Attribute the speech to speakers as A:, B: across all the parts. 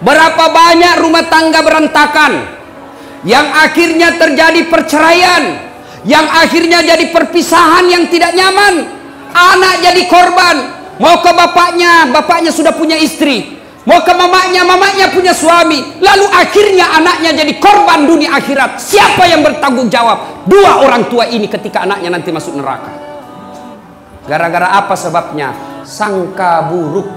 A: Berapa banyak rumah tangga berantakan, yang akhirnya terjadi perceraian, yang akhirnya jadi perpisahan yang tidak nyaman. Anak jadi korban. Mau ke bapaknya, bapaknya sudah punya istri. Mau ke mamanya, mamanya punya suami. Lalu akhirnya anaknya jadi korban dunia akhirat. Siapa yang bertanggung jawab? Dua orang tua ini ketika anaknya nanti masuk neraka. Gara-gara apa sebabnya? Sangka buruk.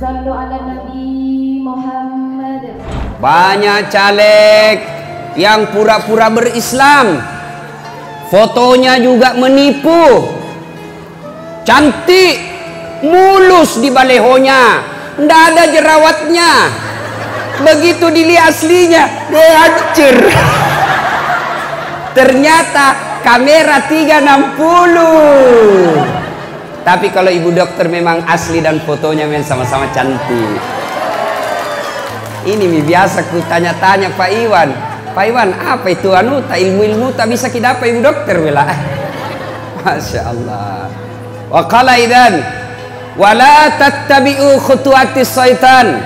B: Sallu ala Nabi Muhammad.
A: Banyak caleg yang pura-pura berislam, fotonya juga menipu, cantik, mulus di balehonya, ndak ada jerawatnya. Begitu dilihat aslinya, dia hancur. Ternyata kamera 360. Tapi kalau ibu dokter memang asli dan fotonya memang sama-sama cantik. Ini biasa ku tanya-tanya Pak Iwan. Pak Iwan, apa itu anu tak ilmu-ilmu tak bisa kita dapat ibu dokter bela. Masya Allah. Wa qala idzan wala tattabi'u khutuwatis syaitan,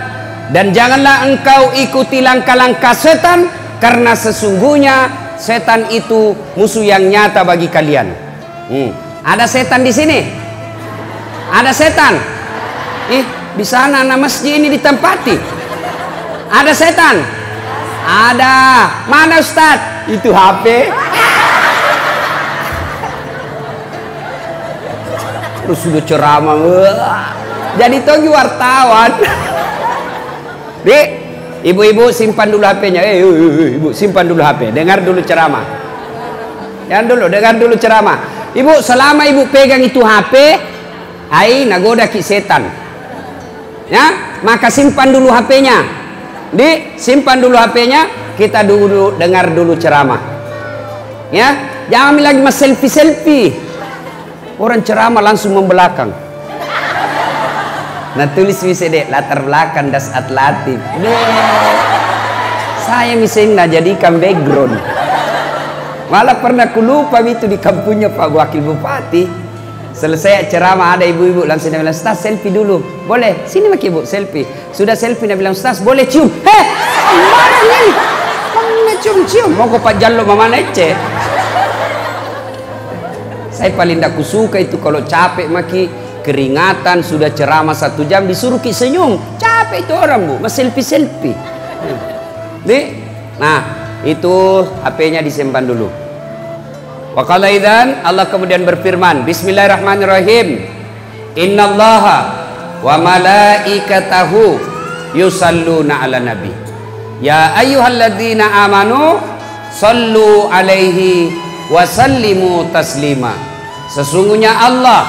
A: dan janganlah engkau ikuti langkah-langkah setan, karena sesungguhnya setan itu musuh yang nyata bagi kalian. Ada setan di sini? Ada setan? Di sana anak masjid ini ditempati. Ada setan? Ada. Mana Ustaz? Itu HP. Terus sudah ceramah. Jadi togi wartawan. Dek, ibu-ibu simpan dulu HP-nya. Ibu simpan dulu HP. Dengar dulu ceramah. Dengar dulu ceramah. Ibu, selama ibu pegang itu HP, nagoda ki setan. Ya, maka simpan dulu HP-nya. Simpan dulu HP-nya, kita dulu dengar dulu ceramah. Ya, jangan lagi mas selfie. Orang ceramah langsung membelakang. Nah, tulis dek latar belakang das atlatif. Saya misalnya jadikan background. Malah pernah kulupa itu di kampungnya Pak Wakil Bupati. Selesai ceramah ada ibu-ibu langsung dia bilang, Ustaz selfie dulu. Boleh, sini mak ibu selfie. Sudah selfie dia bilang, Ustaz boleh cium. Mana ini? Mana cium-cium? Mau ke Pak Jallo mama nece. Saya paling tidak kusuka itu kalau capek maki keringatan sudah ceramah 1 jam disuruh ki senyum. Capek itu orang bu, mas selfie. Nah itu HP-nya disimpan dulu. Wa qala idzan, Allah kemudian berfirman, bismillahirrahmanirrahim, innallaha wa malaikatahu yusalluna ala nabi ya ayyuhalladzina amanu sallu alaihi wa sallimu taslima. Sesungguhnya Allah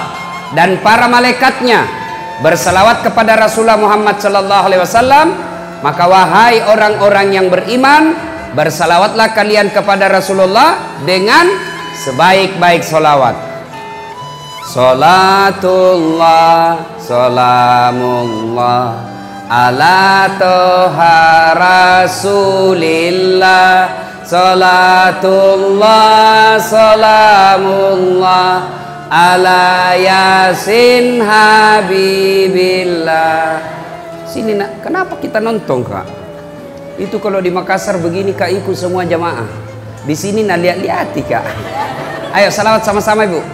A: dan para malaikatnya bersalawat kepada Rasulullah Muhammad sallallahu alaihi wasallam, maka wahai orang-orang yang beriman, bersalawatlah kalian kepada Rasulullah dengan sebaik-baik solawat. Salatullah salamullah ala toha rasulillah. Salatullah salamullah ala yasin habibillah. Sini nak, kenapa kita nonton kak? Itu kalau di Makassar begini kak ikut semua jamaah. Di sini nak lihat-lihati kak. Ayo salawat sama-sama ibu.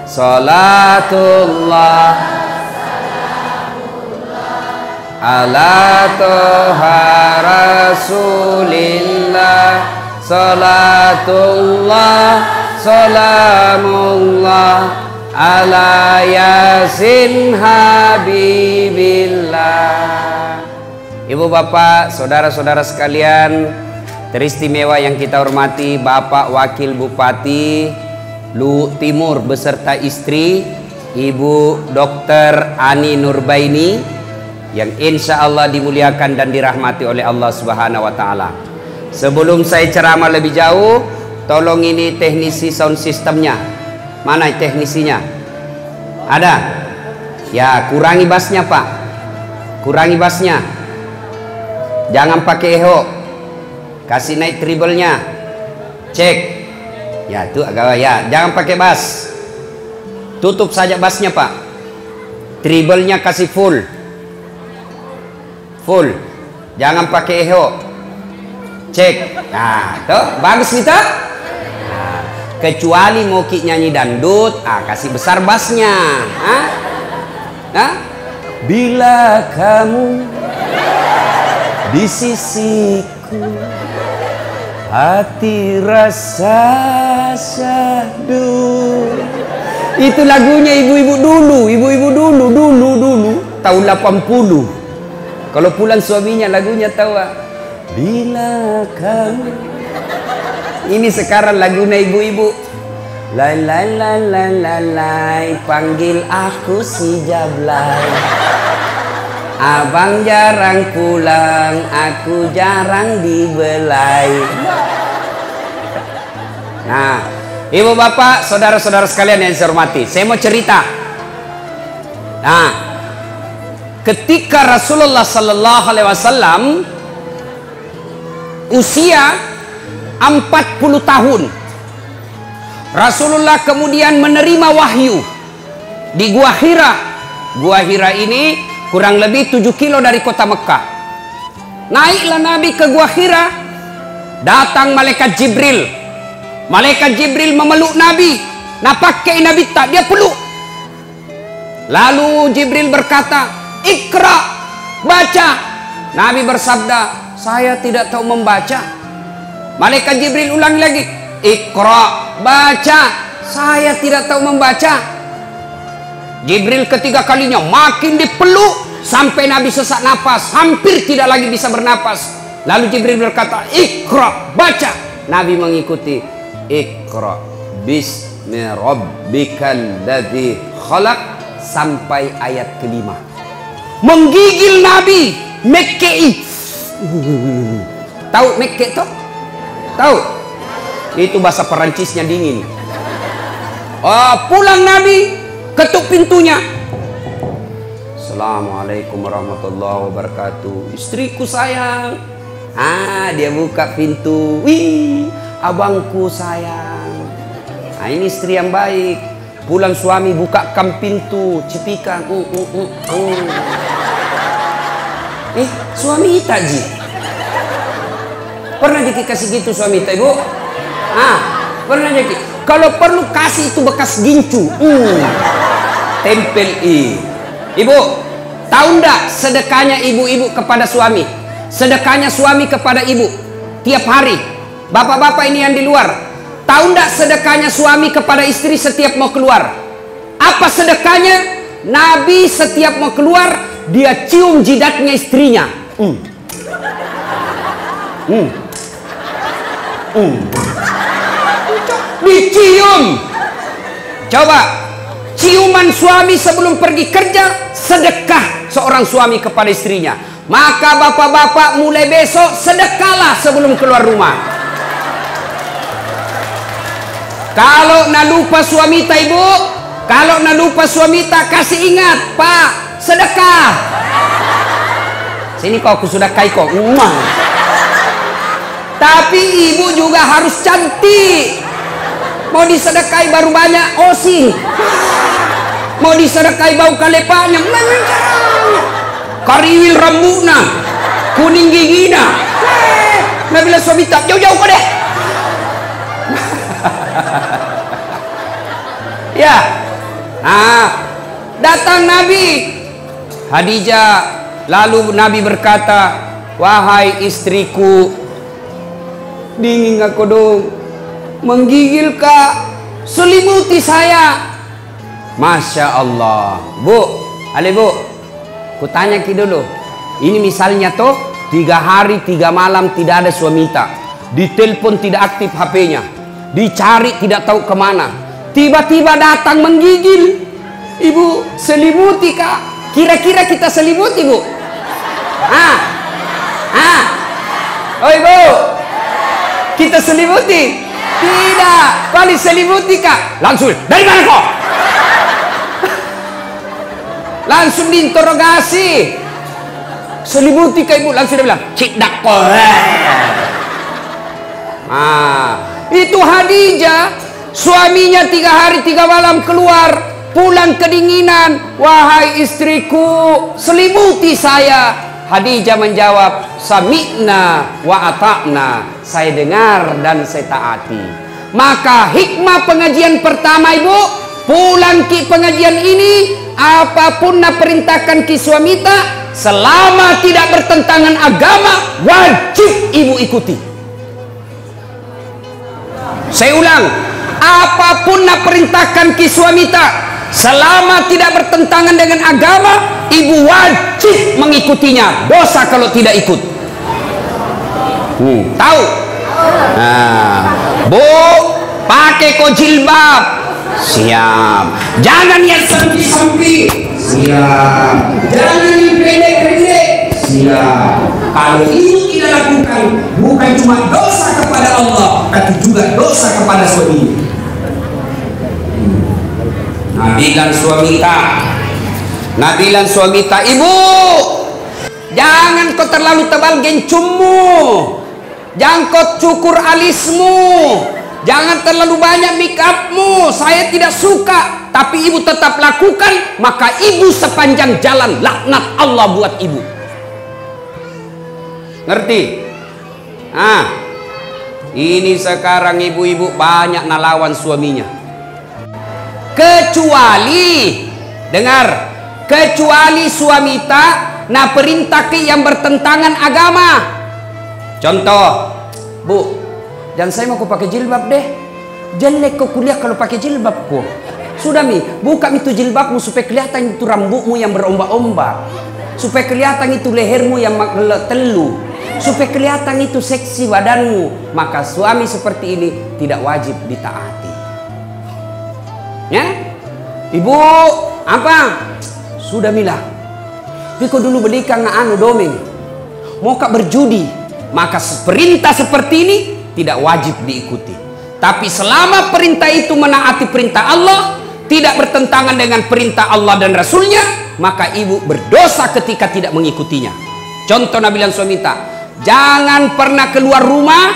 A: Salatullah ala toha rasulillah. Salatullah salamullah ala yasin habibillah. Ibu bapak saudara-saudara sekalian teristimewa yang kita hormati, Bapak Wakil Bupati Luhuk Timur beserta istri Ibu Dr. Ani Nurbaini yang insya Allah dimuliakan dan dirahmati oleh Allah Subhanahu wa Ta'ala. Sebelum saya ceramah lebih jauh, tolong ini teknisi sound systemnya. Mana teknisinya? Ada? Ya, kurangi bassnya Pak. Kurangi bassnya. Jangan pakai echo. Kasih naik treble-nya. Cek. Ya, itu agak ya. Jangan pakai bass. Tutup saja bassnya Pak. Treble-nya kasih full. Full. Jangan pakai echo. Cek. Nah, tuh bagus nih tuh. Nah, kecuali mau ki nyanyi dangdut, kasih besar bassnya. Nah, bila kamu di sisiku, hati rasa syahdu. Itu lagunya ibu-ibu dulu tahun 80. Kalau pulang suaminya lagunya tahu, bila kamu. Ini sekarang lagunya ibu-ibu. Lai lai lai lai lai lai, panggil aku si Jablay. Abang jarang pulang, aku jarang dibelai. Nah, ibu bapak, saudara-saudara sekalian yang saya hormati, saya mau cerita. Nah, ketika Rasulullah Sallallahu Alaihi Wasallam usia 40 tahun, Rasulullah kemudian menerima wahyu di Gua Hira. Gua Hira ini kurang lebih 7 kilo dari kota Mekah. Naiklah Nabi ke Gua Hira, datang malaikat Jibril. Malaikat Jibril memeluk Nabi. Nah, pakai Nabi tak, dia peluk. Lalu Jibril berkata, "Iqra, baca." Nabi bersabda, "Saya tidak tahu membaca." Malaikat Jibril ulang lagi, "Iqra, baca." "Saya tidak tahu membaca." Jibril ketiga kalinya makin dipeluk sampai Nabi sesak napas, hampir tidak lagi bisa bernapas. Lalu Jibril berkata, "Iqra, baca." Nabi mengikuti. Iqra bismi rabbikal ladzi khalaq sampai ayat kelima. Menggigil Nabi, Mekkei. Tahu Mekkei toh? Tahu? Itu bahasa Perancisnya dingin. Pulang Nabi, ketuk pintunya. Assalamualaikum warahmatullahi wabarakatuh. Istriku sayang. Dia buka pintu. Wih, abangku sayang. Nah, ini istri yang baik. Pulang suami bukakan pintu, cipikan. Suami ita ji. Pernah dikasih gitu suami ita, ibu? Pernah jadi. Kalau perlu kasih itu bekas gincu. Tempel Ibu, tahu ndak sedekahnya ibu-ibu kepada suami? Sedekahnya suami kepada ibu tiap hari. Bapak-bapak ini yang di luar, tahu ndak sedekahnya suami kepada istri setiap mau keluar? Apa sedekahnya? Nabi setiap mau keluar, dia cium jidatnya istrinya. Dicium. Coba, ciuman suami sebelum pergi kerja, sedekah seorang suami kepada istrinya. Maka bapak-bapak mulai besok sedekahlah sebelum keluar rumah. Kalau nak lupa suami ta ibu, kalau nak lupa suami ta, kasih ingat, Pak, sedekah. Sini kau aku sudah kai kok. Tapi ibu juga harus cantik. Mau disedekahi baru banyak osi. Mau disedekahi bau kalepanya, kariwil rambutna, kuning gigina. Nah, bila suami tak jauh-jauh kau deh. Ya. Datang Nabi Khadijah, lalu Nabi berkata, "Wahai istriku, dingin aku dong, menggigil kak, selimuti saya." Masya Allah. Bu, ku tanya ki dulu. Ini misalnya toh 3 hari 3 malam tidak ada suami tak, ditelepon tidak aktif HP-nya, dicari tidak tahu kemana, tiba-tiba datang menggigil. Ibu selimuti kak, kira-kira kita selimuti bu? Oh ibu, kita selimuti? Tidak. Kali selimuti kak, langsung dari mana kok? Langsung diinterogasi. Selimuti kak ibu, langsung dia bilang cik dakko. Itu Khadijah, suaminya 3 hari 3 malam keluar, pulang kedinginan. Wahai istriku, selimuti saya. Khadijah menjawab, sami'na wa ata'na. Saya dengar dan saya taati. Maka hikmah pengajian pertama, ibu, pulang ki pengajian ini, apapun nak perintahkan ki suamita, selama tidak bertentangan agama, wajib ibu ikuti. Saya ulang, apapun nak perintahkan ki suamita, selama tidak bertentangan dengan agama, ibu wajib mengikutinya. Dosa kalau tidak ikut. Tahu? Nah, Bu, pakai kok jilbab. Siap. Jangan yang sempi-sempi. Siap. Jangan yang pendek-pendek. Siap. Kalau itu tidak lakukan, bukan cuma dosa kepada Allah, tapi juga dosa kepada suami. Nabilan suamita, ibu, jangan kau terlalu tebal gencummu, jangan kau cukur alismu, jangan terlalu banyak make upmu. Saya tidak suka, tapi ibu tetap lakukan, maka ibu sepanjang jalan laknat Allah buat ibu. Ngerti? Nah, ini sekarang ibu-ibu banyak nalawan suaminya. Kecuali, dengar, kecuali suamita na perintah ke yang bertentangan agama. Contoh, Bu, dan saya mau kau pakai jilbab deh. Jelek kau kuliah kalau pakai jilbab kau. Sudah mi, buka itu jilbabmu supaya kelihatan itu rambutmu yang berombak-ombak, supaya kelihatan itu lehermu yang telu, supaya kelihatan itu seksi badanmu. Maka suami seperti ini tidak wajib ditaati. Ya, ibu, apa? Sudah mila. Tapi kau dulu belikan anu domeng, mau kak berjudi, maka perintah seperti ini tidak wajib diikuti. Tapi selama perintah itu menaati perintah Allah, tidak bertentangan dengan perintah Allah dan Rasulnya, maka ibu berdosa ketika tidak mengikutinya. Contoh nabilan suamita, jangan pernah keluar rumah.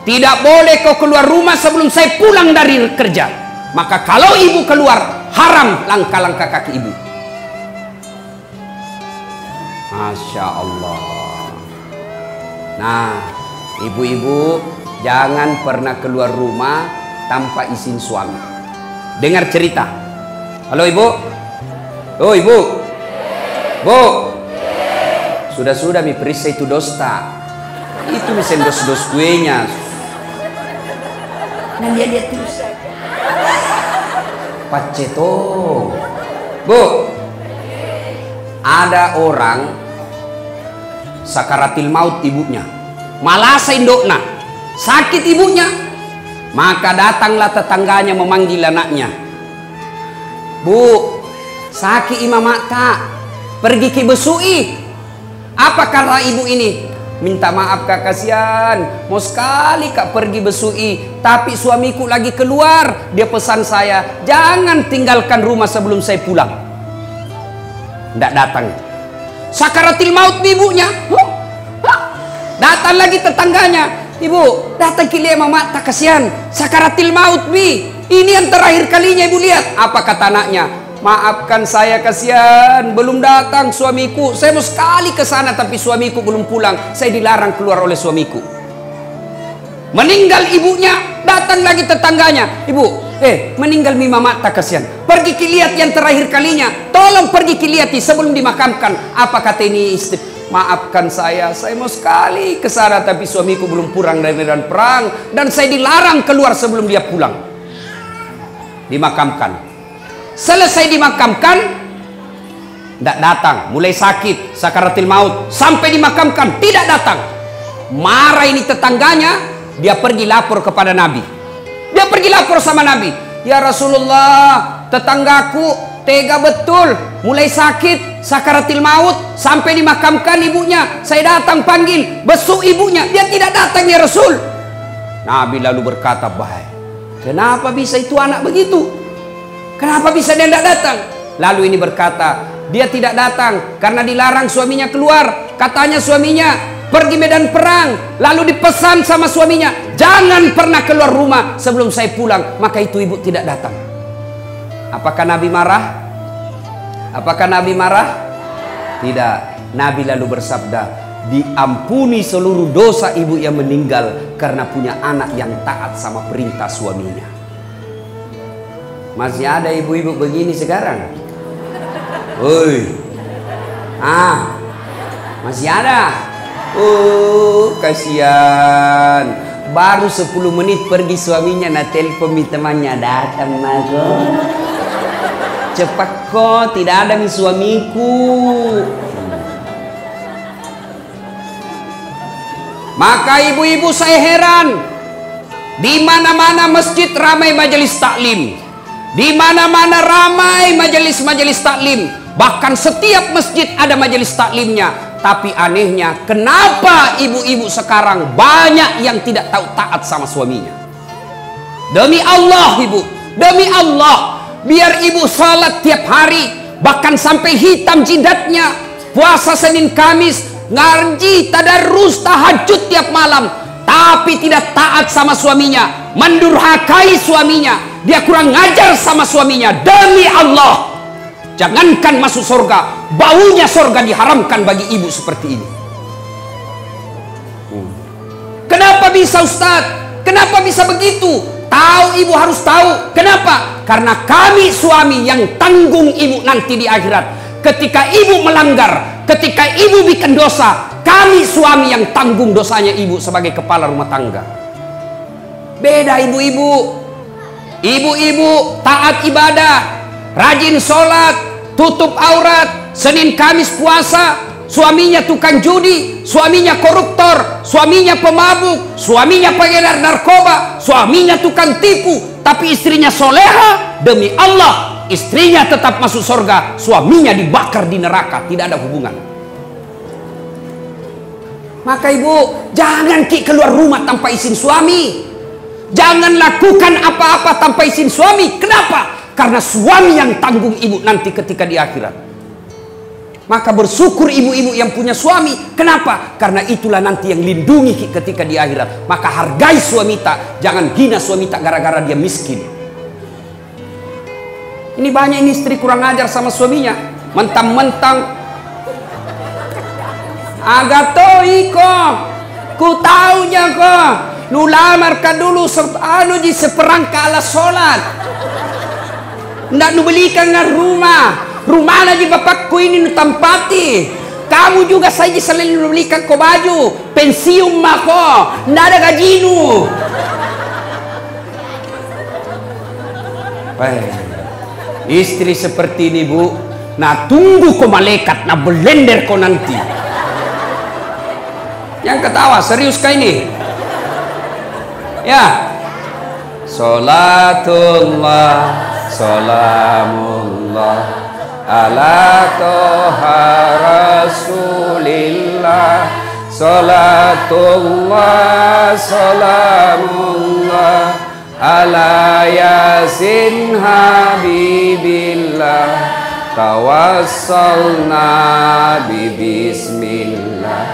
A: Tidak boleh kau keluar rumah sebelum saya pulang dari kerja. Maka kalau ibu keluar, haram langkah-langkah kaki ibu. Masya Allah. Nah, ibu-ibu jangan pernah keluar rumah tanpa izin suami. Dengar cerita. Halo ibu. Oh ibu. Bu. Sudah-sudah mi periksa itu dosta. Itu mesin dos-dos kuenya. Nah dia terus. Paceto. Bu, ada orang sakaratil maut ibunya, malasa indokna, sakit ibunya, maka datanglah tetangganya memanggil anaknya. Bu, sakit imam mata, pergi ke besui. Apa kata ibu ini? Minta maaf kak, kasihan, mau sekali kak pergi besui, tapi suamiku lagi keluar. Dia pesan saya, jangan tinggalkan rumah sebelum saya pulang. Tidak datang. Sakaratil maut ibunya. Datang lagi tetangganya, ibu datang ke lihat mama tak kasihan, sakaratil maut bi. Ini yang terakhir kalinya ibu lihat. Apa kata anaknya? Maafkan saya, kasihan, belum datang suamiku. Saya mau sekali ke sana tapi suamiku belum pulang. Saya dilarang keluar oleh suamiku. Meninggal ibunya, datang lagi tetangganya. Ibu, meninggal mima mata, kasihan. Pergi lihat yang terakhir kalinya. Tolong pergi lihat sebelum dimakamkan. Apa kata ini istri? Maafkan saya mau sekali ke sana tapi suamiku belum pulang dari medan perang dan saya dilarang keluar sebelum dia pulang. Dimakamkan. Selesai dimakamkan, tidak datang, mulai sakit, sakaratil maut, sampai dimakamkan, tidak datang. Marah ini tetangganya, dia pergi lapor kepada Nabi. Dia pergi lapor sama Nabi, ya Rasulullah, tetanggaku tega betul, mulai sakit, sakaratil maut, sampai dimakamkan ibunya. Saya datang panggil, besuk ibunya, dia tidak datang ya Rasul. Nabi lalu berkata, baik, kenapa bisa itu anak begitu? Kenapa bisa dia tidak datang? Lalu ini berkata, dia tidak datang karena dilarang suaminya keluar. Katanya suaminya pergi medan perang. Lalu dipesan sama suaminya, jangan pernah keluar rumah sebelum saya pulang. Maka itu ibu tidak datang. Apakah Nabi marah? Apakah Nabi marah? Tidak. Nabi lalu bersabda, diampuni seluruh dosa ibu yang meninggal karena punya anak yang taat sama perintah suaminya. Masih ada ibu-ibu begini sekarang? Woi, masih ada? Kasihan. Baru 10 menit pergi suaminya, na telepon temannya, datang mago. Cepat kok, tidak ada mi suamiku. Maka ibu-ibu saya heran, di mana-mana masjid ramai majelis taklim, di mana-mana ramai majelis-majelis taklim, bahkan setiap masjid ada majelis taklimnya. Tapi anehnya, kenapa ibu-ibu sekarang banyak yang tidak tahu taat sama suaminya? Demi Allah ibu, demi Allah, biar ibu salat tiap hari, bahkan sampai hitam jidatnya, puasa Senin Kamis, ngaji, tadarus, tahajud tiap malam, tapi tidak taat sama suaminya, mendurhakai suaminya, dia kurang ngajar sama suaminya. Demi Allah, jangankan masuk surga, baunya surga diharamkan bagi ibu seperti ini. Kenapa bisa Ustadz? Kenapa bisa begitu? Tahu, ibu harus tahu. Kenapa? Karena kami suami yang tanggung ibu nanti di akhirat. Ketika ibu melanggar, ketika ibu bikin dosa, kami suami yang tanggung dosanya ibu sebagai kepala rumah tangga. Beda ibu-ibu. Ibu-ibu taat ibadah, rajin sholat, tutup aurat, Senin Kamis puasa, suaminya tukang judi, suaminya koruptor, suaminya pemabuk, suaminya pengedar narkoba, suaminya tukang tipu, tapi istrinya soleha. Demi Allah, istrinya tetap masuk surga, suaminya dibakar di neraka, tidak ada hubungan. Maka ibu, jangan keluar rumah tanpa izin suami. Jangan lakukan apa-apa tanpa izin suami. Kenapa? Karena suami yang tanggung ibu nanti ketika di akhirat. Maka bersyukur ibu-ibu yang punya suami. Kenapa? Karena itulah nanti yang lindungi ketika di akhirat. Maka hargai suami tak, jangan hina suami tak gara-gara dia miskin. Ini banyak ini istri kurang ajar sama suaminya, mentang-mentang agak toi kok, ku taunya kok, lu lamar ka dulu anu di seperangka ala sholat. Ndak nu belikan nga rumah lagi bapakku ini nu tampati. Kamu juga saja selain nu belikan ko baju, pensiun mako, ndak ada gaji nu. Istri seperti ini bu, nah tunggu ko malaikat, nah blender ko nanti. Yang ketawa serius kah ini? Ya. Salatullah, salamullah ala toha rasulillah. Salatullah, salamullah ala yasin habibillah. Tawassalna bismillah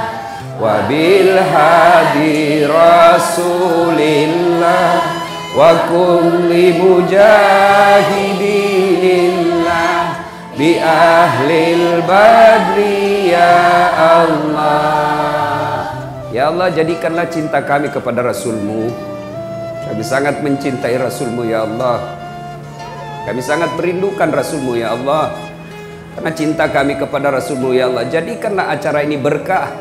A: wabil hadi rasulillah wa kulli mujahidinillah bi ahlil badri ya Allah. Ya Allah, jadikanlah cinta kami kepada Rasul-Mu. Kami sangat mencintai Rasul-Mu ya Allah. Kami sangat merindukan Rasul-Mu ya Allah. Karena cinta kami kepada Rasul-Mu ya Allah, jadikanlah acara ini berkah,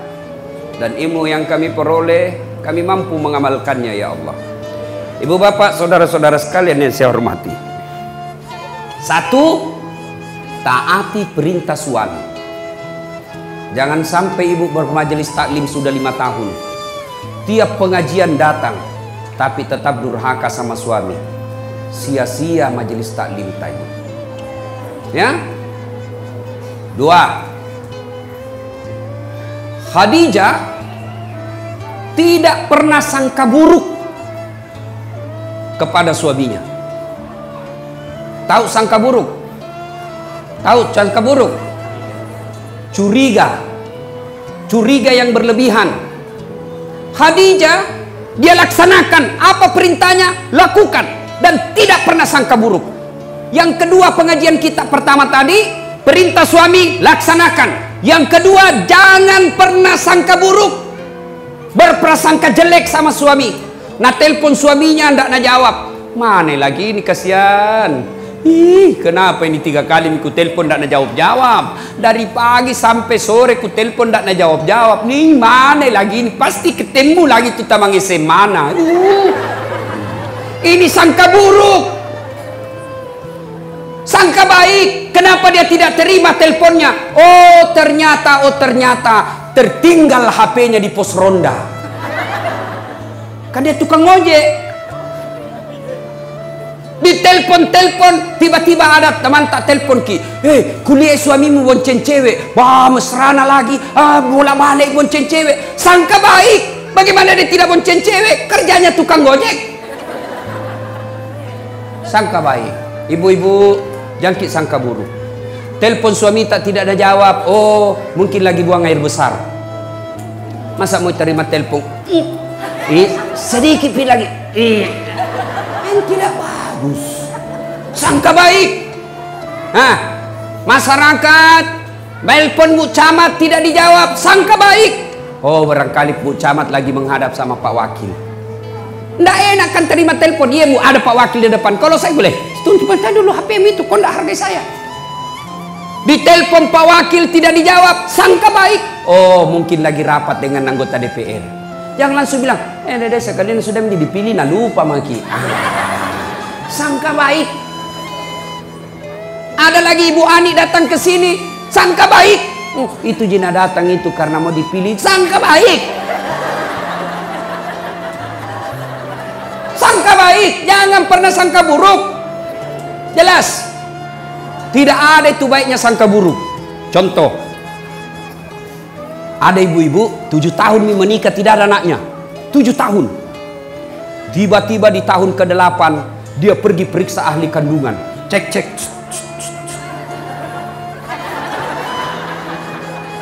A: dan ilmu yang kami peroleh, kami mampu mengamalkannya ya Allah. Ibu bapak, saudara-saudara sekalian yang saya hormati. Satu, taati perintah suami. Jangan sampai ibu bermajelis taklim sudah 5 tahun, tiap pengajian datang, tapi tetap durhaka sama suami. Sia-sia majelis taklim tadi. Ya. 2, Khadijah tidak pernah sangka buruk kepada suaminya. Tahu sangka buruk? Tahu sangka buruk? Curiga. Curiga yang berlebihan. Khadijah, dia laksanakan apa perintahnya, lakukan, dan tidak pernah sangka buruk. Yang kedua, pengajian kita pertama tadi, perintah suami laksanakan. Yang kedua, jangan pernah sangka buruk, berprasangka jelek sama suami. Nah, telepon suaminya ndak nak jawab. Mana lagi ini, kasihan. Ih, kenapa ini 3 kali ku telepon ndak nak jawab-jawab. Dari pagi sampai sore ku telepon ndak nak jawab-jawab. Nih, mana lagi ini, pasti ketemu lagi tuh tamang mana. Ini sangka buruk. Sangka baik, kenapa dia tidak terima teleponnya? Oh ternyata tertinggal HP-nya di pos ronda. Kan dia tukang ojek. Di telepon, tiba-tiba ada teman tak telepon ki. Kuliah suamimu bonceng cewek. Wah, mesrana lagi. Bolak-balik bonceng cewek. Sangka baik. Bagaimana dia tidak bonceng cewek? Kerjanya tukang gojek. Sangka baik. Ibu-ibu, jangkit sangka buruk. Telepon suami tidak ada jawab. Oh, mungkin lagi buang air besar. Masa mau terima telepon? Sedikit lagi. Yang tidak bagus. Sangka baik. Nah, masyarakat telepon Bu Camat tidak dijawab. Sangka baik. Oh, barangkali Bu Camat lagi menghadap sama Pak Wakil. Nggak enak kan terima telepon. Iya Bu, ada Pak Wakil di depan. Kalau saya boleh, tunggu dulu HP-mu itu, kau nggak hargai saya. Ditelepon Pak Wakil tidak dijawab. Sangka baik. Oh, mungkin lagi rapat dengan anggota DPR. Jangan langsung bilang, dede sekalian sudah dipilih, nah lupa maki. Sangka baik. Ada lagi Ibu Ani datang ke sini. Sangka baik. Itu Jina datang itu karena mau dipilih. Sangka baik. Sangka baik, jangan pernah sangka buruk. Jelas. Tidak ada itu baiknya sangka buruk. Contoh, ada ibu-ibu 7 tahun menikah tidak ada anaknya. 7 tahun. Tiba-tiba di tahun ke-8 dia pergi periksa ahli kandungan. Cek.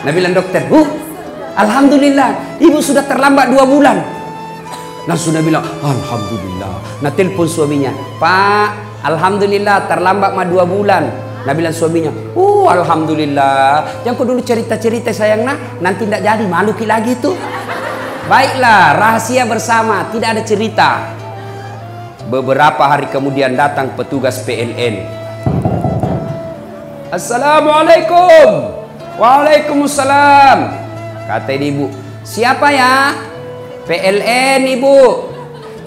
A: Nah bilang dokter, alhamdulillah ibu sudah terlambat 2 bulan. Langsung dia bilang, alhamdulillah. Nah telepon suaminya, Pak, alhamdulillah terlambat 2 bulan. Nah bilang suaminya, alhamdulillah. Jangan kau dulu cerita-cerita sayang, nanti tidak jadi malu lagi tuh. Baiklah, rahasia bersama, tidak ada cerita. Beberapa hari kemudian datang petugas PLN. Assalamualaikum. Waalaikumsalam. Kata ibu, siapa ya? PLN ibu.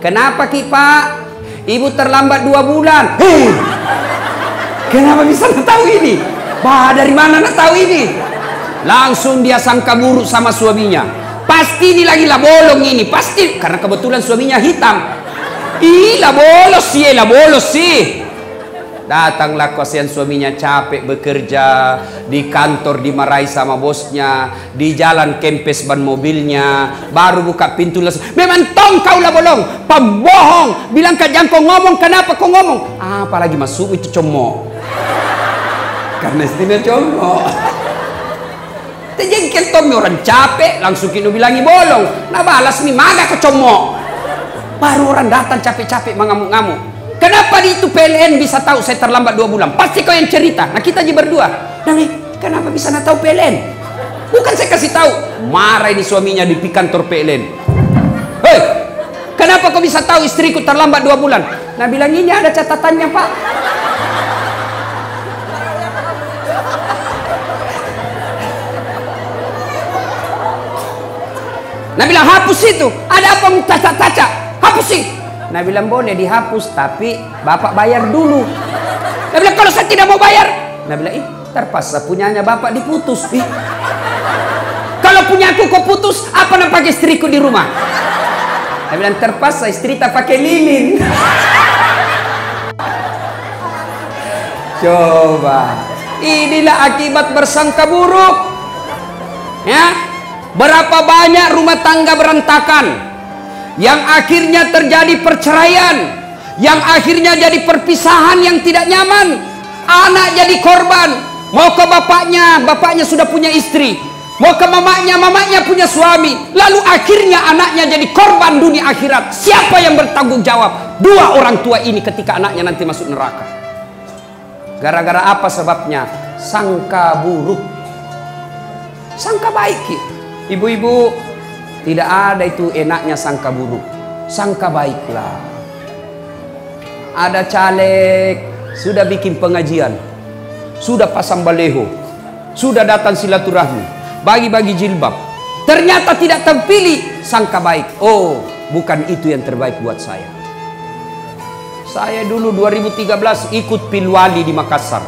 A: Kenapa Ki Pak? Ibu terlambat 2 bulan. Kenapa bisa tahu ini? Dari mana nak tahu ini? Langsung dia sangka buruk sama suaminya. Pasti ini lagi lah bolong ini, pasti karena kebetulan suaminya hitam. Lah bolos sih. Datanglah kasihan suaminya capek bekerja di kantor, dimarahi sama bosnya, di jalan kempes ban mobilnya, baru buka pintu langsung, memang tong kau lah bolong, pembohong, bilang jangan kau ngomong, kenapa kau ngomong? Apalagi masuk itu comok, karena istimewa comok. Terjengkel Tommy orang capek, langsung kini bilangi bolong, nah balas nih maga ke comok, baru orang datang capek-capek mengamuk-ngamuk. Kenapa di itu PLN bisa tahu saya terlambat 2 bulan? Pasti kau yang cerita. Nah kita aja berdua. Nah nih, kenapa bisa nak tahu PLN? Bukan saya kasih tahu. Marah ini suaminya di kantor PLN. Hei, kenapa kau bisa tahu istriku terlambat 2 bulan? Nah bilang ini ada catatannya Pak. Nah bilang hapus itu. Ada apa taca-taca? Hapus sih. Nah bilang boleh dihapus tapi bapak bayar dulu. Nah bilang kalau saya tidak mau bayar. Nah bilang terpaksa punyanya bapak diputus. Kalau punya aku kau putus, apa nak pakai istriku di rumah? Nah bilang terpaksa istri tak pakai lilin. Coba, inilah akibat bersangka buruk. Ya, berapa banyak rumah tangga berantakan, yang akhirnya terjadi perceraian, yang akhirnya jadi perpisahan yang tidak nyaman. Anak jadi korban, mau ke bapaknya sudah punya istri, mau ke mamanya punya suami, lalu akhirnya anaknya jadi korban dunia akhirat. Siapa yang bertanggung jawab? 2 orang tua ini ketika anaknya nanti masuk neraka. Gara-gara apa sebabnya? Sangka buruk. Sangka baik. Ibu-ibu, tidak ada itu enaknya sangka buruk. Sangka baiklah. Ada caleg, sudah bikin pengajian, sudah pasang baleho, sudah datang silaturahmi, bagi-bagi jilbab. Ternyata tidak terpilih, sangka baik. Oh, bukan itu yang terbaik buat saya. Saya dulu 2013 ikut Pilwali di Makassar.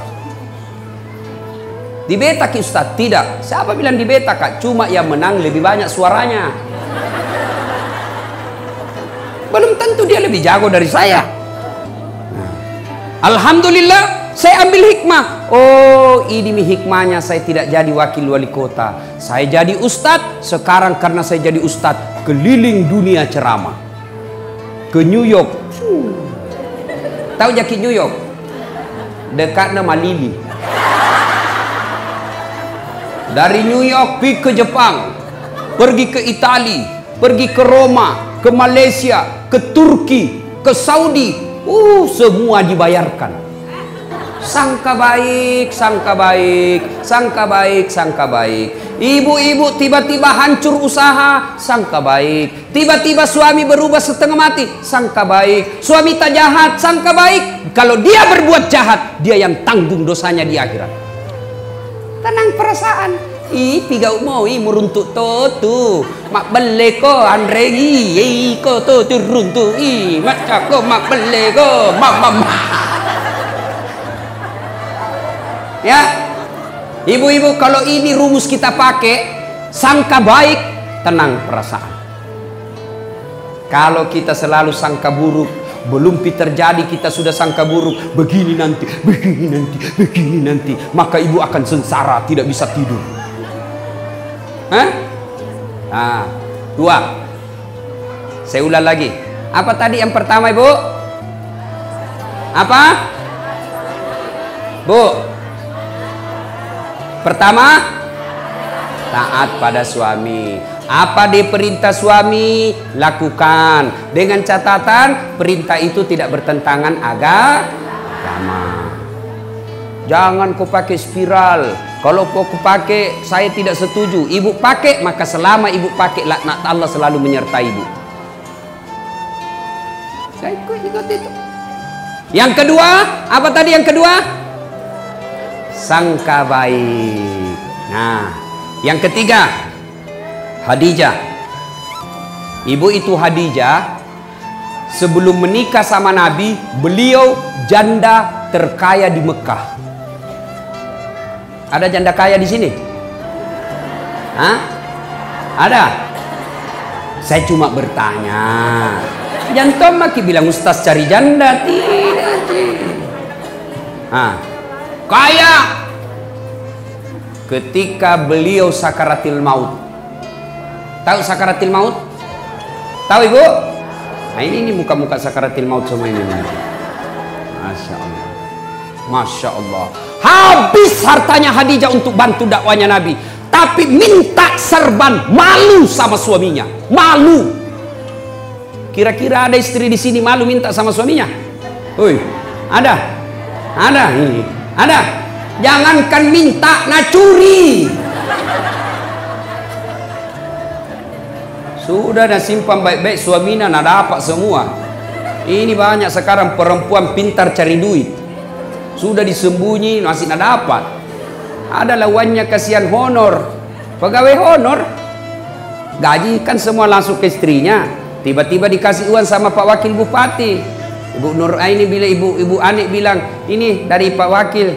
A: Dibeta ki Ustaz? Tidak. Siapa bilang dibeta kak? Cuma yang menang lebih banyak suaranya. Belum tentu dia lebih jago dari saya. Nah, alhamdulillah saya ambil hikmah. Oh, ini hikmahnya saya tidak jadi wakil wali kota. Saya jadi ustadz. Sekarang karena saya jadi ustadz, keliling dunia ceramah. Ke New York. Tahu jaki New York? Dekatnya Malili. Dari New York pergi ke Jepang, pergi ke Itali, pergi ke Roma, ke Malaysia, ke Turki, ke Saudi. Semua dibayarkan. Sangka baik, sangka baik, sangka baik, sangka baik. Ibu-ibu tiba-tiba hancur usaha, sangka baik. Tiba-tiba suami berubah setengah mati, sangka baik. Suami tak jahat, sangka baik. Kalau dia berbuat jahat, dia yang tanggung dosanya di akhirat. Tenang perasaan. Piga mau meruntuk tu mak bele ko Andre ko tu turun tu mak cako mak bele ko mama. Ya, ibu-ibu, kalau ini rumus kita pakai, sangka baik, tenang perasaan. Kalau kita selalu sangka buruk, belum terjadi kita sudah sangka buruk, begini nanti, begini nanti, begini nanti, maka ibu akan sengsara, tidak bisa tidur. Nah, 2. Saya ulang lagi. Apa tadi yang pertama, ibu? Apa? Bu? Pertama, taat pada suami. Apa diperintah suami, lakukan. Dengan catatan, perintah itu tidak bertentangan agama. Jangan kau pakai spiral. Kalau kau pakai, saya tidak setuju. Ibu pakai, maka selama ibu pakai, laknat Allah selalu menyertai ibu. Saya ikut itu. Yang kedua, apa tadi yang kedua? Sangka baik. Nah, yang ketiga, Khadijah. Ibu itu Khadijah, sebelum menikah sama Nabi, beliau janda terkaya di Mekah. Ada janda kaya di sini? Hah? Ada? Saya cuma bertanya. Jangan maki bilang ustaz cari janda. Tidak. Kaya. Ketika beliau sakaratil maut. Tahu sakaratil maut? Tahu ibu? Nah ini muka-muka sakaratil maut semua ini. Masya Allah. Masya Allah. Habis hartanya Khadijah untuk bantu dakwanya Nabi, tapi minta serban, malu sama suaminya. Malu. Kira-kira ada istri di sini malu minta sama suaminya? Ada? Ada ini. Ada. Jangankan minta, nak curi. Sudah dah simpan baik-baik, suaminya nak dapat semua. Ini banyak sekarang perempuan pintar cari duit. Sudah disembunyi, masih nak dapat. Ada lawannya kasihan honor. Pegawai honor. Gaji kan semua langsung ke istrinya. Tiba-tiba dikasih uang sama Pak Wakil Bupati. Ibu Nur Aini bilang, Ibu Anik bilang, ini dari Pak Wakil.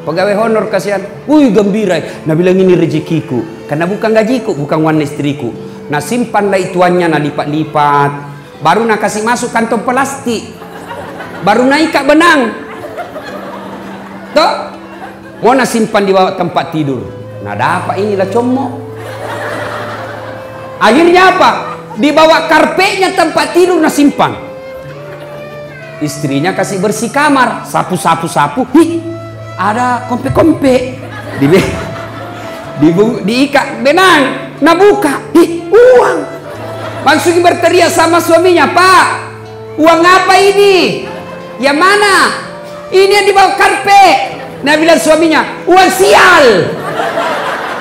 A: Pegawai honor kasihan. Gembira. Nah bilang ini rezekiku. Karena bukan gajiku, bukan uang istriku. Nah simpanlah ituannya, nah lipat-lipat. Baru nak kasih masuk kantong plastik. Baru naik kak benang. Tuh, mau nak simpan di bawah tempat tidur. Nah dapat inilah comok. Akhirnya apa? Di bawah karpetnya tempat tidur nak simpan. Istrinya kasih bersih kamar, sapu. Ada kompe-kompe. Diikat benang. Nah buka, uang. Langsung berteriak sama suaminya, Pak, uang apa ini? Yang mana? Ini yang dibawa karpe. Nah bilang suaminya, uang sial.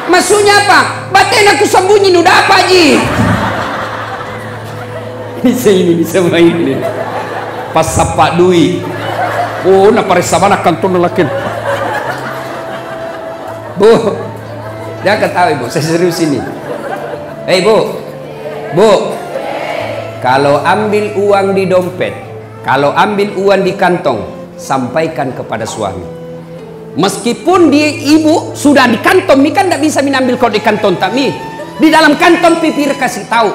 A: Maksudnya apa? Batin aku sembunyi, udah apa Ji? Ini sama ini. Pas sapa duit. Oh, na pare sama na kanton laki. Bu, dia ketahui Bu, saya serius ini. Hei Bu, kalau ambil uang di dompet, kalau ambil uang di kantong, sampaikan kepada suami. Meskipun dia ibu sudah di kantong, mi kan tidak bisa mengambil kau di kantong tak mi. Di dalam kantong pipir kasih tahu.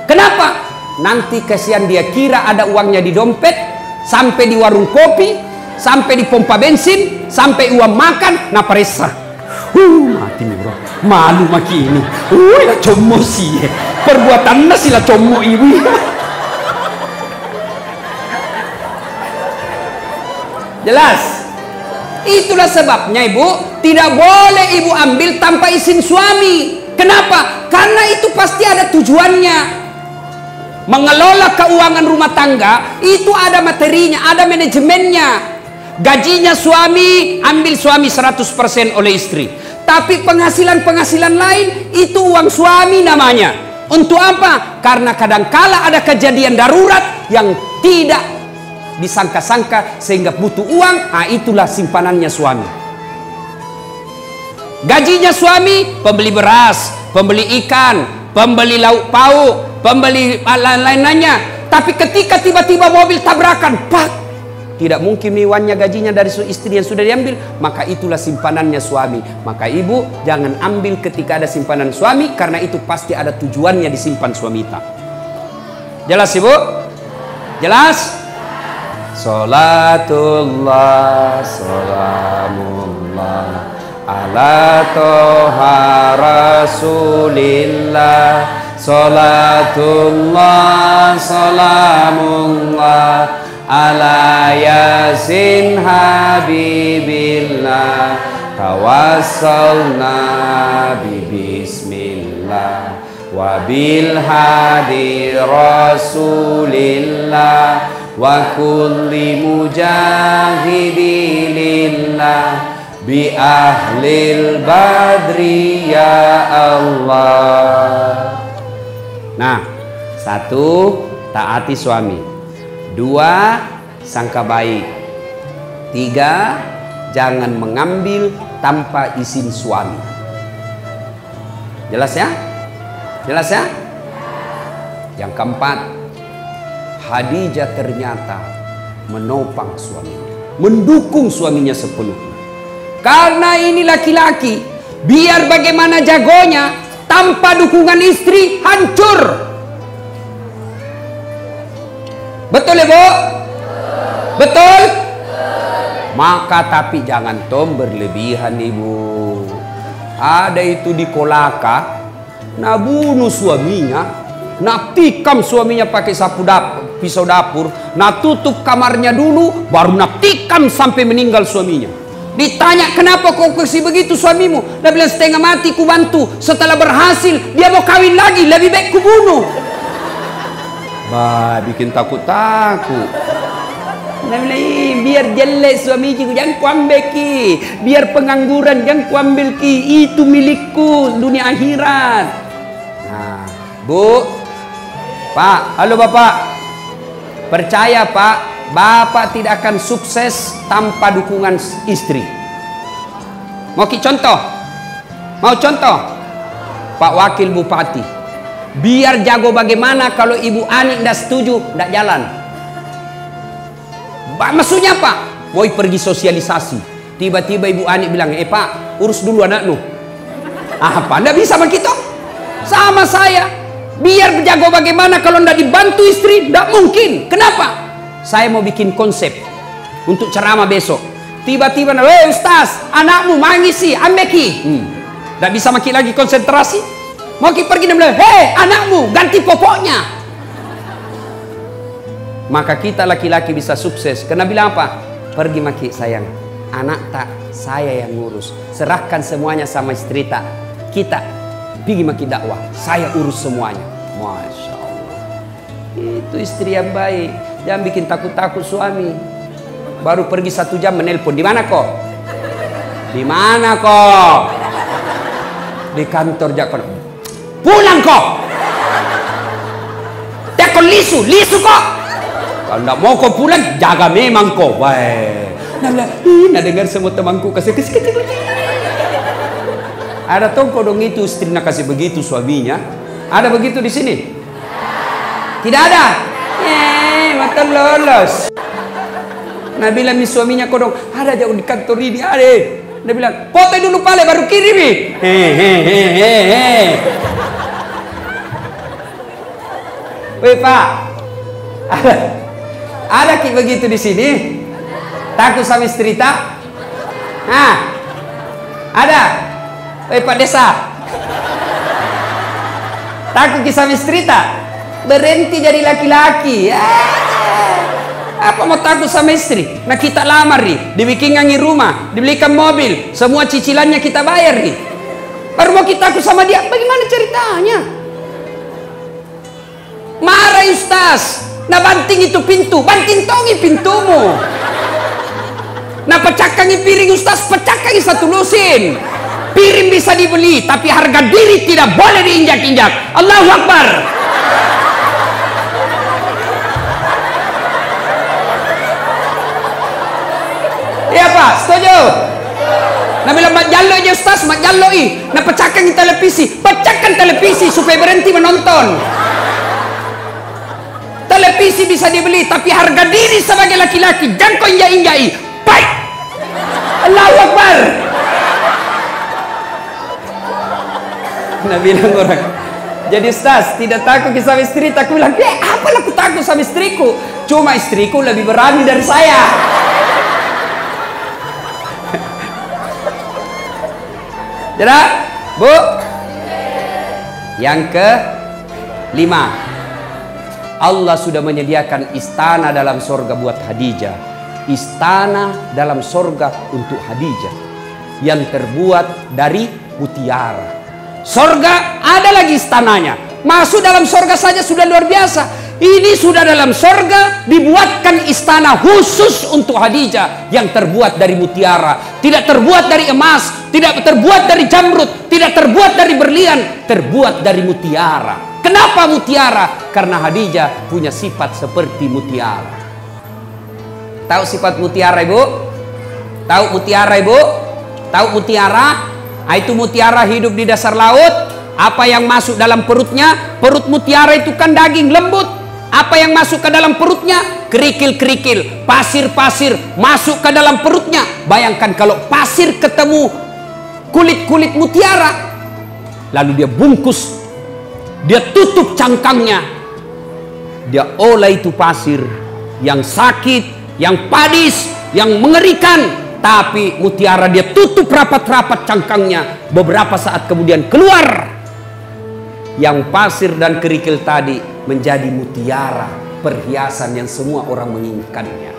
A: Kenapa? Nanti kasihan dia kira ada uangnya di dompet, sampai di warung kopi, sampai di pompa bensin, sampai uang makan, na peresa. Mati nih bro, malu maki ini. La como sih, perbuatan nasi la como ibu. Jelas? Itulah sebabnya ibu tidak boleh ibu ambil tanpa izin suami. Kenapa? Karena itu pasti ada tujuannya. Mengelola keuangan rumah tangga itu ada materinya, ada manajemennya. Gajinya suami, ambil suami 100% oleh istri. Tapi penghasilan-penghasilan lain itu uang suami namanya. Untuk apa? Karena kadangkala ada kejadian darurat yang tidak disangka-sangka sehingga butuh uang, itulah simpanannya suami. Gajinya suami pembeli beras, pembeli ikan, pembeli lauk pauk, pembeli lain-lainnya. Tapi ketika tiba-tiba mobil tabrakan, pak, tidak mungkin uangnya gajinya dari istri yang sudah diambil, maka itulah simpanannya suami. Maka ibu jangan ambil ketika ada simpanan suami, karena itu pasti ada tujuannya disimpan suami kita. Jelas ibu? Jelas? Salatullah salamullah ala toha rasulillah. Salatullah salamullah ala yasin habibillah. Tawassalna bismillah wa bil hadi rasulillah wa kulli mujahidilillah bi ahlil badri ya Allah. Nah, 1, taati suami. 2, sangka baik. 3, jangan mengambil tanpa izin suami. Jelas ya? Jelas ya? Yang keempat, Khadijah ternyata menopang suaminya, mendukung suaminya sepenuhnya. Karena ini laki-laki, biar bagaimana jagonya, tanpa dukungan istri hancur. Betul ya Bu? Betul? Maka tapi jangan berlebihan ibu. Ada itu di Kolaka, nah bunuh suaminya, nah tikam suaminya pakai pisau dapur, nah tutup kamarnya dulu, baru nak tikam sampai meninggal suaminya. Ditanya, kenapa kau kasih begitu suamimu? Dia bilang, setengah mati ku bantu, setelah berhasil dia mau kawin lagi, lebih baik ku bunuh. Bah, bikin takut-takut. Dia bilang, biar jelek suamiku, jangan ku ambil ki. Biar pengangguran, jangan ku ambil ki. Itu milikku dunia akhirat. Nah, Bu, Pak, halo Bapak. Percaya Pak, Bapak tidak akan sukses tanpa dukungan istri. Mau ki contoh? Mau contoh? Pak Wakil Bupati, biar jago bagaimana kalau Ibu Ani tidak setuju, tidak jalan. Maksudnya apa? Mau pergi sosialisasi, tiba-tiba Ibu Ani bilang, Pak, urus dulu anakmu. Apa? Tidak bisa begitu? Sama saya, biar jago bagaimana kalau tidak dibantu istri, tidak mungkin. Kenapa? Saya mau bikin konsep untuk ceramah besok. Tiba-tiba, Ustaz, anakmu mangisi, ambeki. Tidak bisa makin lagi konsentrasi. Mau pergi dan bilang, anakmu ganti popoknya. Maka kita laki-laki bisa sukses. Karena bilang apa? Pergi maki sayang, anak tak saya yang ngurus. Serahkan semuanya sama istri tak. Kita pergi maki dakwah, saya urus semuanya. Masya Allah. Itu istri yang baik. Jangan bikin takut-takut suami. Baru pergi 1 jam menelpon. Di mana kok? Di mana kok? Di kantor Jakon. Pulang kok. Jakon lisu kok. Kalau tidak mau kau pulang, jaga memang kau. Baik. Nah dengar semua temanku kasih. Ada tongko dong itu istri nak kasih begitu suaminya. Ada begitu di sini? Tidak ada. Mata lolos. Nah bilang suaminya kau dong. Ada jauh di kantor ini ada. Dia bilang foto dulu pale baru kirimi. Weh Pak. Ada ki begitu di sini? Takut sama istri tak? Nah, ada. Pak Desa. Takut ki sama istri tak? Berhenti jadi laki-laki. Apa mau takut sama istri? Nah kita lamar nih, dibikinkan rumah, dibelikan mobil, semua cicilannya kita bayar nih. Baru mau kita takut sama dia? Bagaimana ceritanya? Marah Ustaz. Nah banting itu pintu, banting tongi pintumu. Nah pecahkangi piring Ustaz, pecahkangi 1 lusin. Piring bisa dibeli, tapi harga diri tidak boleh diinjak-injak. Allahu Akbar. Iya Pak, setuju? Nah bilang mak jallo aja Ustaz, mak jallo Nah pecahkangi televisi, pecahkan televisi supaya berhenti menonton. Televisi bisa dibeli, tapi harga diri sebagai laki-laki jangan kau injak-injai. Baik. Allahu Akbar. Nah bilang orang, jadi Ustaz tidak takut sama istri. Aku bilang, apalah aku takut sama istriku. Cuma istriku lebih berani dari saya. Jadi, Bu, yang ke-5, Allah sudah menyediakan istana dalam sorga buat Khadijah. Istana dalam sorga untuk Khadijah yang terbuat dari mutiara. Sorga ada lagi istananya. Masuk dalam sorga saja sudah luar biasa. Ini sudah dalam sorga dibuatkan istana khusus untuk Khadijah yang terbuat dari mutiara. Tidak terbuat dari emas, tidak terbuat dari jamrud, tidak terbuat dari berlian, terbuat dari mutiara. Kenapa mutiara? Karena Khadijah punya sifat seperti mutiara. Tahu sifat mutiara Ibu? Tahu mutiara Ibu? Tahu mutiara? Itu mutiara hidup di dasar laut. Apa yang masuk dalam perutnya? Perut mutiara itu kan daging lembut. Apa yang masuk ke dalam perutnya? Kerikil-kerikil, pasir-pasir masuk ke dalam perutnya. Bayangkan kalau pasir ketemu kulit-kulit mutiara, lalu dia bungkus, dia tutup cangkangnya, dia olah itu pasir yang sakit, yang padis, yang mengerikan, tapi mutiara dia tutup rapat-rapat cangkangnya. Beberapa saat kemudian keluar yang pasir dan kerikil tadi menjadi mutiara, perhiasan yang semua orang menginginkannya.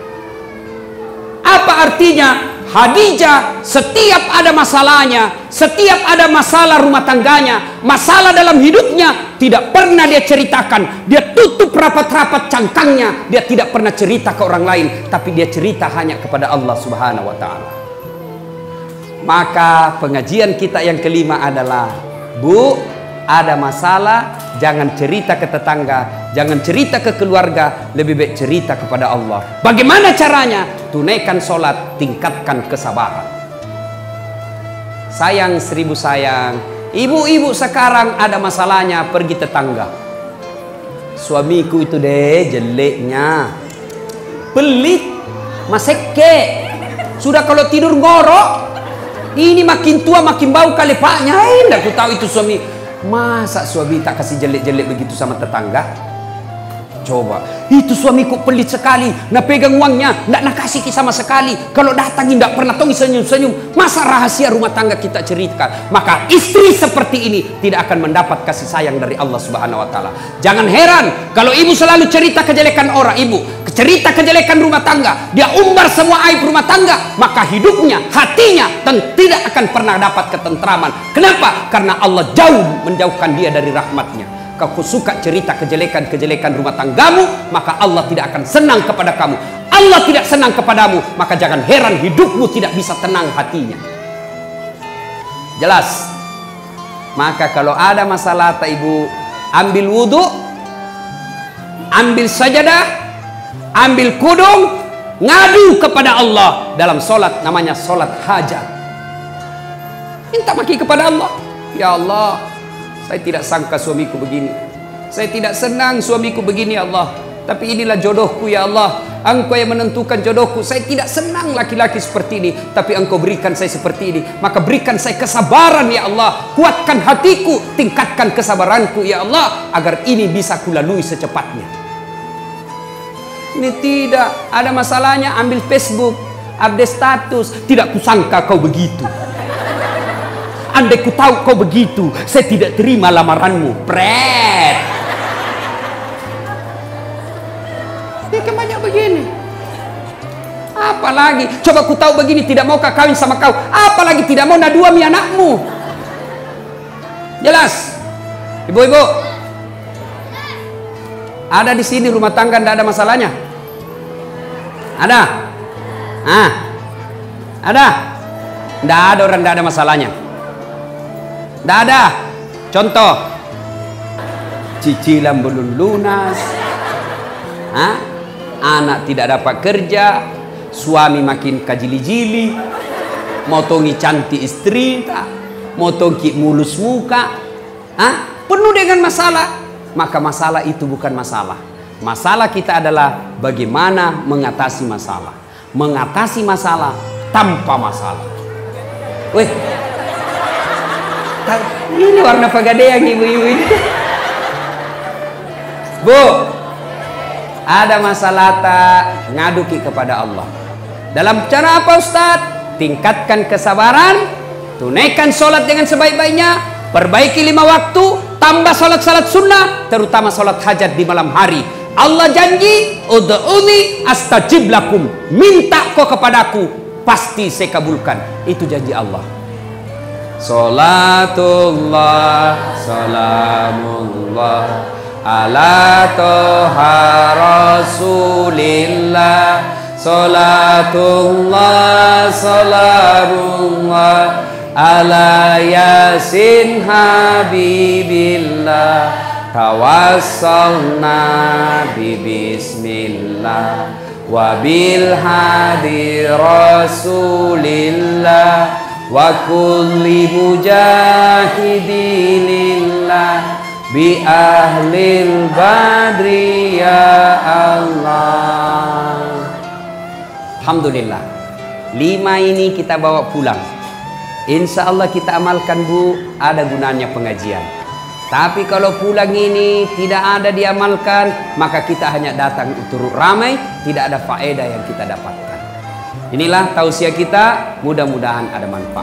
A: Apa artinya? Khadijah setiap ada masalahnya, setiap ada masalah rumah tangganya, masalah dalam hidupnya, tidak pernah dia ceritakan. Dia tutup rapat-rapat cangkangnya. Dia tidak pernah cerita ke orang lain, tapi dia cerita hanya kepada Allah Subhanahu wa Ta'ala. Maka pengajian kita yang kelima adalah, Bu, ada masalah, jangan cerita ke tetangga, jangan cerita ke keluarga, lebih baik cerita kepada Allah. Bagaimana caranya? Tunaikan sholat, tingkatkan kesabaran. Sayang 1000 sayang, ibu-ibu sekarang ada masalahnya pergi tetangga. Suamiku itu deh jeleknya, pelit, maseke, sudah kalau tidur ngorok, ini makin tua makin bau kali paknya. Tidak aku tahu itu suami. Masa suami tak kasih jelek-jelek begitu sama tetangga? Coba, itu suamiku pelit sekali, nak pegang uangnya, nak kasih sama sekali. Kalau datang tidak pernah tong senyum-senyum. Masa rahasia rumah tangga kita ceritakan? Maka istri seperti ini tidak akan mendapat kasih sayang dari Allah Subhanahu wa Ta'ala. Jangan heran kalau ibu selalu cerita kejelekan orang, ibu cerita kejelekan rumah tangga, dia umbar semua aib rumah tangga, maka hidupnya, hatinya tidak akan pernah dapat ketentraman. Kenapa? Karena Allah jauh menjauhkan dia dari rahmatnya. Kau suka cerita kejelekan-kejelekan rumah tanggamu, maka Allah tidak akan senang kepada kamu. Allah tidak senang kepadamu, maka jangan heran hidupmu tidak bisa tenang hatinya. Jelas? Maka kalau ada masalah ibu, ambil wudhu, ambil sajadah, ambil kudung, ngadu kepada Allah dalam solat, namanya solat hajat. Minta maki kepada Allah. Ya Allah, saya tidak sangka suamiku begini, saya tidak senang suamiku begini ya Allah, tapi inilah jodohku ya Allah. Engkau yang menentukan jodohku. Saya tidak senang laki-laki seperti ini, tapi Engkau berikan saya seperti ini. Maka berikan saya kesabaran ya Allah. Kuatkan hatiku, tingkatkan kesabaranku ya Allah, agar ini bisa kulalui secepatnya. Ini tidak ada masalahnya, ambil Facebook, update status. Tidak kusangka kau begitu. Andai ku tahu kau begitu, saya tidak terima lamaranmu. Pret. Dia kan banyak begini. Apalagi coba ku tahu begini, tidak mau kawin sama kau, apalagi tidak mau naduami anakmu. Jelas? Ibu-ibu, ada di sini rumah tangga tidak ada masalahnya? Ada? Ada? Tidak ada orang tidak ada masalahnya. Tidak ada. Contoh, cicilan belum lunas, anak tidak dapat kerja, suami makin kajili-jili, motongi cantik istri, motongi mulus muka, penuh dengan masalah. Maka masalah itu bukan masalah. Masalah kita adalah bagaimana mengatasi masalah. Mengatasi masalah tanpa masalah. Weh, ini warna pegadaian ibu-ibu ini. Bu, ada masalah tak, ngaduki kepada Allah. Dalam cara apa Ustadz? Tingkatkan kesabaran, tunaikan sholat dengan sebaik-baiknya, perbaiki 5 waktu, tambah sholat-sholat sunnah, terutama sholat hajat di malam hari. Allah janji, ud'uni astajib lakum, minta kau kepadaku, pasti saya kabulkan. Itu janji Allah. Salatullah, salamullah ala toha rasulillah. Salatullah, salamullah ala yasin habibillah. Tawassalna bismillah wa bil hadi rasulillah wa kulli mujahidinillah bi ahlil badri ya Allah. Alhamdulillah, 5 ini kita bawa pulang. Insya Allah kita amalkan Bu, ada gunanya pengajian. Tapi kalau pulang ini tidak ada diamalkan, maka kita hanya datang turut ramai, tidak ada faedah yang kita dapatkan. Inilah tausiah kita, mudah-mudahan ada manfaat.